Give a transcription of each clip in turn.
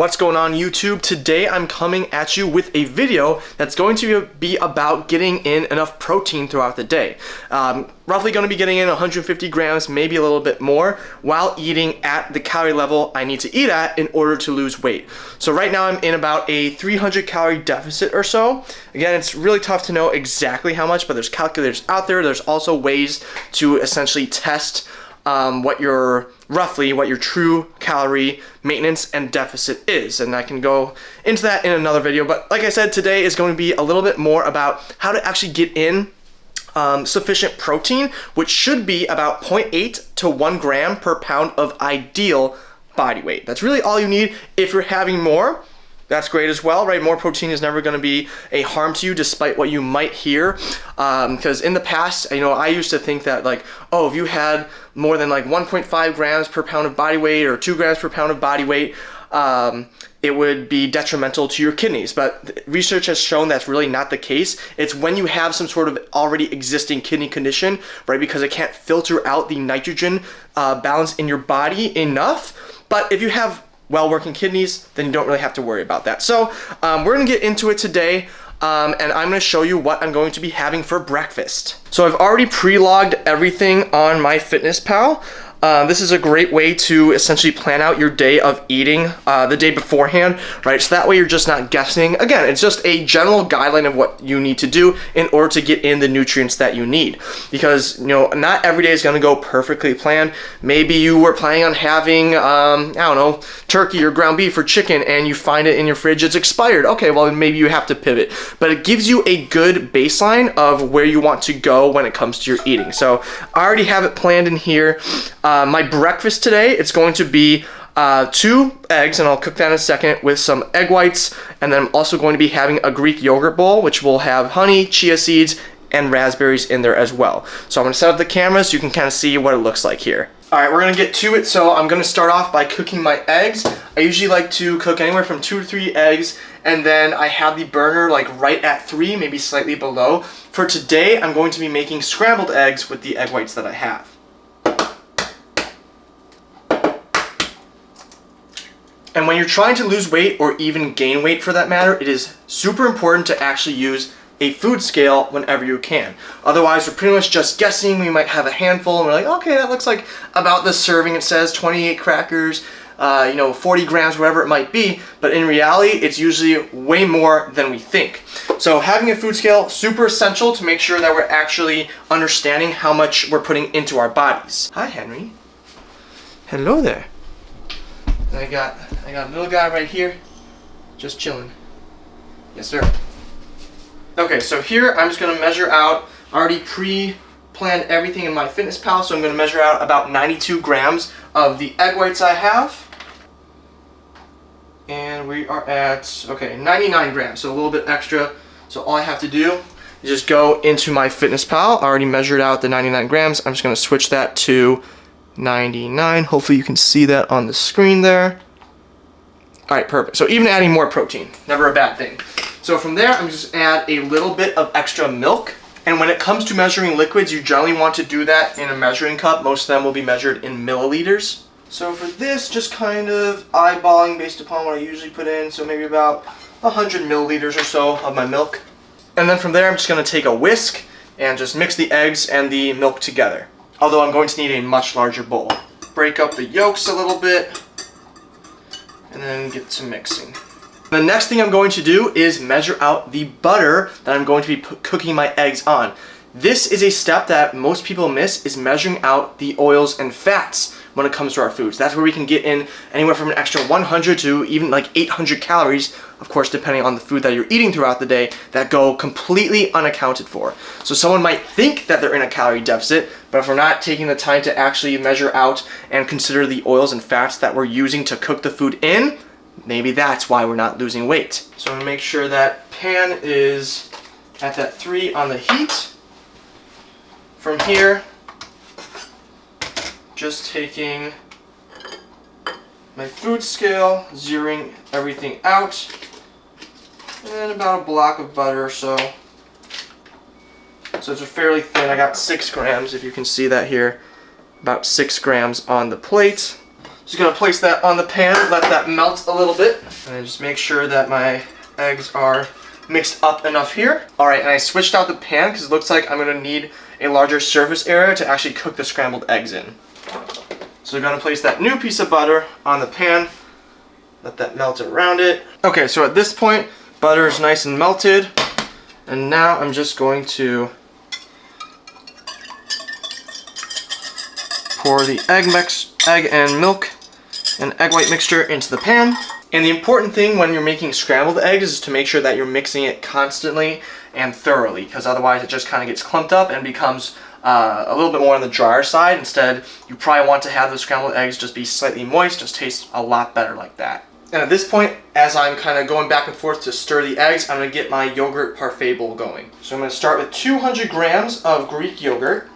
What's going on YouTube? Today I'm coming at you with a video that's going to be about getting in enough protein throughout the day. Roughly going to be getting in 150 grams, maybe a little bit more, while eating at the calorie level I need to eat at in order to lose weight. So right now I'm in about a 300 calorie deficit or so. Again, it's really tough to know exactly how much, but there's calculators out there. There's also ways to essentially test what your true calorie maintenance and deficit is, and I can go into that in another video. But like I said, today is going to be a little bit more about how to actually get in sufficient protein, which should be about 0.8 to 1 gram per pound of ideal body weight. That's really all you need. If you're having more, that's great as well, right? More protein is never going to be a harm to you, despite what you might hear. Because in the past, I used to think that if you had more than 1.5 grams per pound of body weight or 2 grams per pound of body weight, it would be detrimental to your kidneys. But research has shown that's really not the case. It's when you have some sort of already existing kidney condition, right? Because it can't filter out the nitrogen balance in your body enough. But if you have well-working kidneys, then you don't really have to worry about that. So we're gonna get into it today, and I'm gonna show you what I'm going to be having for breakfast. So I've already pre-logged everything on MyFitnessPal. This is a great way to essentially plan out your day of eating the day beforehand, right? So that way you're just not guessing. Again, it's just a general guideline of what you need to do in order to get in the nutrients that you need. Because, not every day is going to go perfectly planned. Maybe you were planning on having, turkey or ground beef or chicken, and you find it in your fridge, it's expired. Okay, well, maybe you have to pivot. But it gives you a good baseline of where you want to go when it comes to your eating. So I already have it planned in here. My breakfast today, it's going to be 2 eggs, and I'll cook that in a second, with some egg whites, and then I'm also going to be having a Greek yogurt bowl, which will have honey, chia seeds, and raspberries in there as well. So I'm going to set up the camera so you can kind of see what it looks like here. Alright, we're going to get to it. So I'm going to start off by cooking my eggs. I usually like to cook anywhere from 2 to 3 eggs, and then I have the burner right at 3, maybe slightly below. For today, I'm going to be making scrambled eggs with the egg whites that I have. And when you're trying to lose weight, or even gain weight for that matter, it is super important to actually use a food scale whenever you can. Otherwise, we're pretty much just guessing. We might have a handful, and we're like, okay, that looks like about the serving. It says 28 crackers, 40 grams, whatever it might be. But in reality, it's usually way more than we think. So having a food scale, super essential to make sure that we're actually understanding how much we're putting into our bodies. Hi, Henry. Hello there. And I got a little guy right here, just chilling. Yes, sir. Okay, so here I'm just gonna measure out. I already pre-planned everything in MyFitnessPal, so I'm gonna measure out about 92 grams of the egg whites I have. And we are at, 99 grams, so a little bit extra. So all I have to do is just go into MyFitnessPal. I already measured out the 99 grams. I'm just gonna switch that to 99. Hopefully you can see that on the screen there. Alright, perfect. So even adding more protein, never a bad thing. So from there, I'm just add a little bit of extra milk. And when it comes to measuring liquids, you generally want to do that in a measuring cup. Most of them will be measured in milliliters. So for this, just kind of eyeballing based upon what I usually put in. So maybe about 100 milliliters or so of my milk. And then from there, I'm just going to take a whisk and just mix the eggs and the milk together. Although I'm going to need a much larger bowl. Break up the yolks a little bit, and then get to mixing. The next thing I'm going to do is measure out the butter that I'm going to be cooking my eggs on. This is a step that most people miss, is measuring out the oils and fats when it comes to our foods. That's where we can get in anywhere from an extra 100 to even 800 calories, of course, depending on the food that you're eating throughout the day, that go completely unaccounted for. So someone might think that they're in a calorie deficit, but if we're not taking the time to actually measure out and consider the oils and fats that we're using to cook the food in, maybe that's why we're not losing weight. So I'm gonna make sure that pan is at that 3 on the heat. From here, just taking my food scale, zeroing everything out, and about a block of butter or so. So it's a fairly thin. I got 6 grams, if you can see that here. About 6 grams on the plate. Just gonna place that on the pan, let that melt a little bit, and then just make sure that my eggs are mixed up enough here. All right, and I switched out the pan because it looks like I'm gonna need a larger surface area to actually cook the scrambled eggs in. So we're gonna place that new piece of butter on the pan, let that melt around it. Okay, so at this point, butter is nice and melted, and now I'm just going to pour the egg and milk and egg white mixture into the pan. And the important thing when you're making scrambled eggs is to make sure that you're mixing it constantly and thoroughly, because otherwise it just kind of gets clumped up and becomes a little bit more on the drier side. Instead, you probably want to have the scrambled eggs just be slightly moist, just tastes a lot better like that. And at this point, as I'm kind of going back and forth to stir the eggs, I'm going to get my yogurt parfait bowl going. So I'm going to start with 200 grams of Greek yogurt,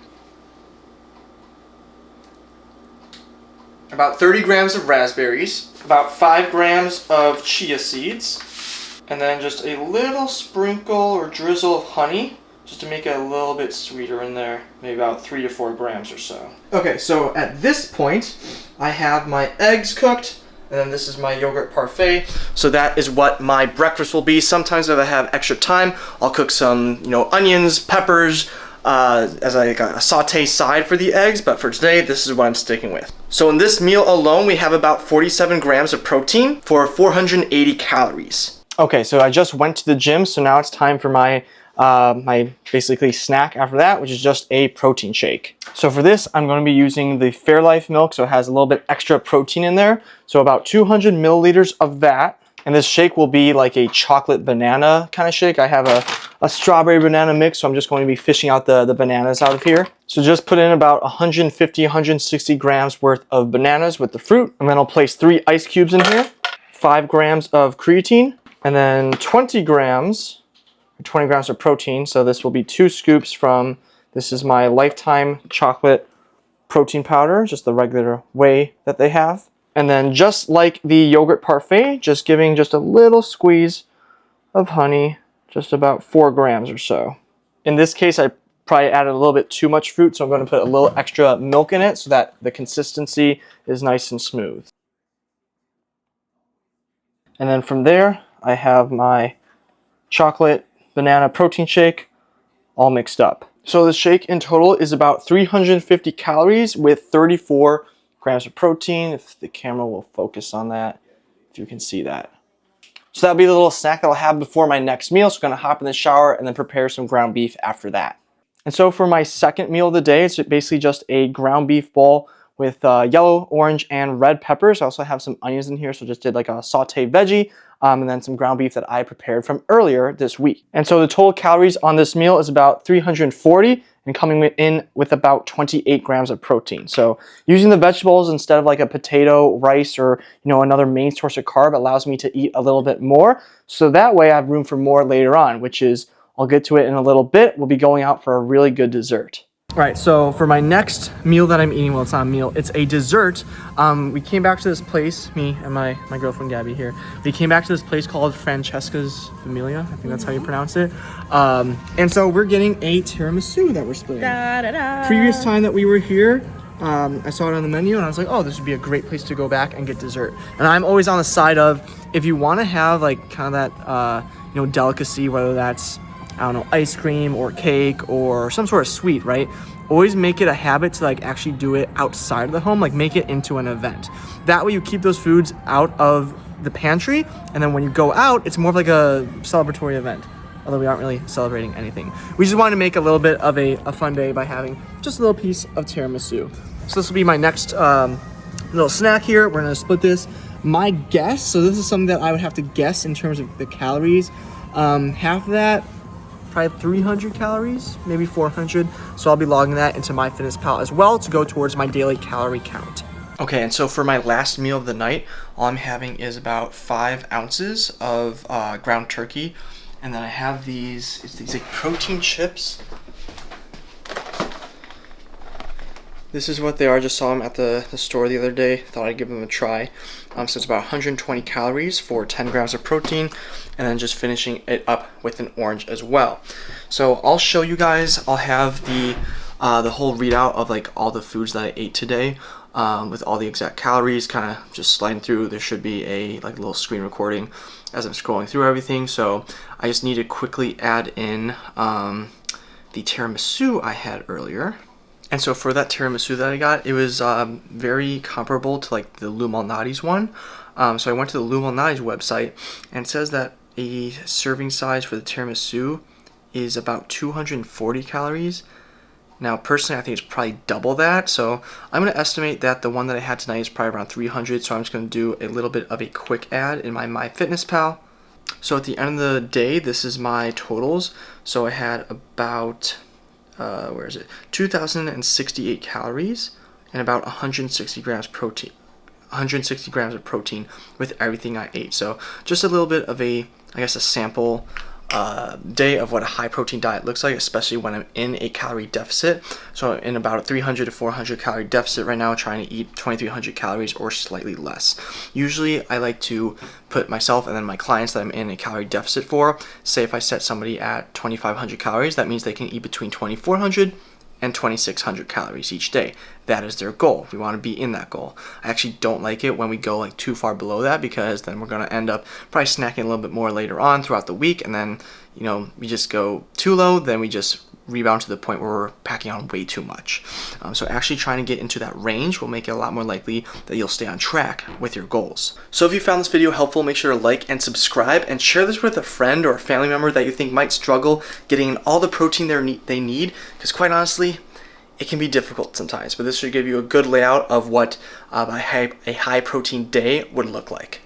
about 30 grams of raspberries, about 5 grams of chia seeds, and then just a little sprinkle or drizzle of honey, just to make it a little bit sweeter in there, maybe about 3 to 4 grams or so. Okay, so at this point, I have my eggs cooked, and then this is my yogurt parfait. So that is what my breakfast will be. Sometimes if I have extra time, I'll cook some, onions, peppers, as like a saute side for the eggs, but for today, this is what I'm sticking with. So in this meal alone, we have about 47 grams of protein for 480 calories. Okay, so I just went to the gym, so now it's time for my basically snack after that, which is just a protein shake. So for this, I'm going to be using the Fairlife milk, so it has a little bit extra protein in there. So about 200 milliliters of that. And this shake will be like a chocolate banana kind of shake. I have a strawberry banana mix, so I'm just going to be fishing out the bananas out of here. So just put in about 150, 160 grams worth of bananas with the fruit. And then I'll place 3 ice cubes in here, 5 grams of creatine, and then 20 grams of protein. So this will be 2 scoops from, this is my Lifetime chocolate protein powder, just the regular whey that they have. And then just like the yogurt parfait, just giving just a little squeeze of honey, just about 4 grams or so. In this case, I probably added a little bit too much fruit, so I'm going to put a little extra milk in it so that the consistency is nice and smooth. And then from there, I have my chocolate banana protein shake all mixed up. So the shake in total is about 350 calories with 34 grams of protein. If the camera will focus on that, if you can see that. So that'll be the little snack that I'll have before my next meal. So I'm gonna hop in the shower and then prepare some ground beef after that. And so for my second meal of the day, it's basically just a ground beef bowl with yellow, orange, and red peppers. I also have some onions in here, so just did like a sauteed veggie, and then some ground beef that I prepared from earlier this week. And so the total calories on this meal is about 340, and coming in with about 28 grams of protein. So using the vegetables instead of like a potato, rice, or another main source of carb allows me to eat a little bit more. So that way I have room for more later on, which is, I'll get to it in a little bit. We'll be going out for a really good dessert. All right, so for my next meal that I'm eating, well, it's not a meal, it's a dessert. We came back to this place, me and my girlfriend Gabby here. We came back to this place called Francesca's Familia. I think that's how you pronounce it. And so we're getting a tiramisu that we're splitting. Da, da, da. Previous time that we were here, I saw it on the menu and I was like, oh, this would be a great place to go back and get dessert. And I'm always on the side of, if you want to have like kind of that, delicacy, whether that's, I don't know, ice cream or cake or some sort of sweet, right? Always make it a habit to like actually do it outside of the home, like make it into an event. That way you keep those foods out of the pantry, and then when you go out, it's more of like a celebratory event. Although we aren't really celebrating anything. We just wanted to make a little bit of a fun day by having just a little piece of tiramisu. So this will be my next little snack here. We're gonna split this. My guess, so this is something that I would have to guess in terms of the calories. Half of that, probably 300 calories, maybe 400. So I'll be logging that into MyFitnessPal as well to go towards my daily calorie count. Okay, and so for my last meal of the night, all I'm having is about 5 ounces of ground turkey. And then I have these like protein chips. This is what they are. Just saw them at the store the other day. Thought I'd give them a try. So it's about 120 calories for 10 grams of protein, and then just finishing it up with an orange as well. So I'll show you guys. I'll have the whole readout of like all the foods that I ate today with all the exact calories, kind of just sliding through. There should be a little screen recording as I'm scrolling through everything. So I just need to quickly add in the tiramisu I had earlier. And so for that tiramisu that I got, it was very comparable to like the Lou Malnati's one. So I went to the Lou Malnati's website, and it says that a serving size for the tiramisu is about 240 calories. Now, personally, I think it's probably double that. So I'm going to estimate that the one that I had tonight is probably around 300. So I'm just going to do a little bit of a quick add in my MyFitnessPal. So at the end of the day, this is my totals. So I had about 2,068 calories and about 160 grams protein. 160 grams of protein with everything I ate. So just a little bit of a sample day of what a high protein diet looks like, especially when I'm in a calorie deficit. So I'm in about a 300 to 400 calorie deficit right now, trying to eat 2,300 calories or slightly less. Usually I like to put myself and then my clients that I'm in a calorie deficit for, say if I set somebody at 2,500 calories, that means they can eat between 2,400 and 2,600 calories each day. That is their goal. We want to be in that goal. I actually don't like it when we go like too far below that, because then we're going to end up probably snacking a little bit more later on throughout the week, and then we just go too low, then we just rebound to the point where we're packing on way too much. So actually trying to get into that range will make it a lot more likely that you'll stay on track with your goals. So if you found this video helpful, make sure to like and subscribe, and share this with a friend or a family member that you think might struggle getting in all the protein they need, because quite honestly, it can be difficult sometimes, but this should give you a good layout of what a high protein day would look like.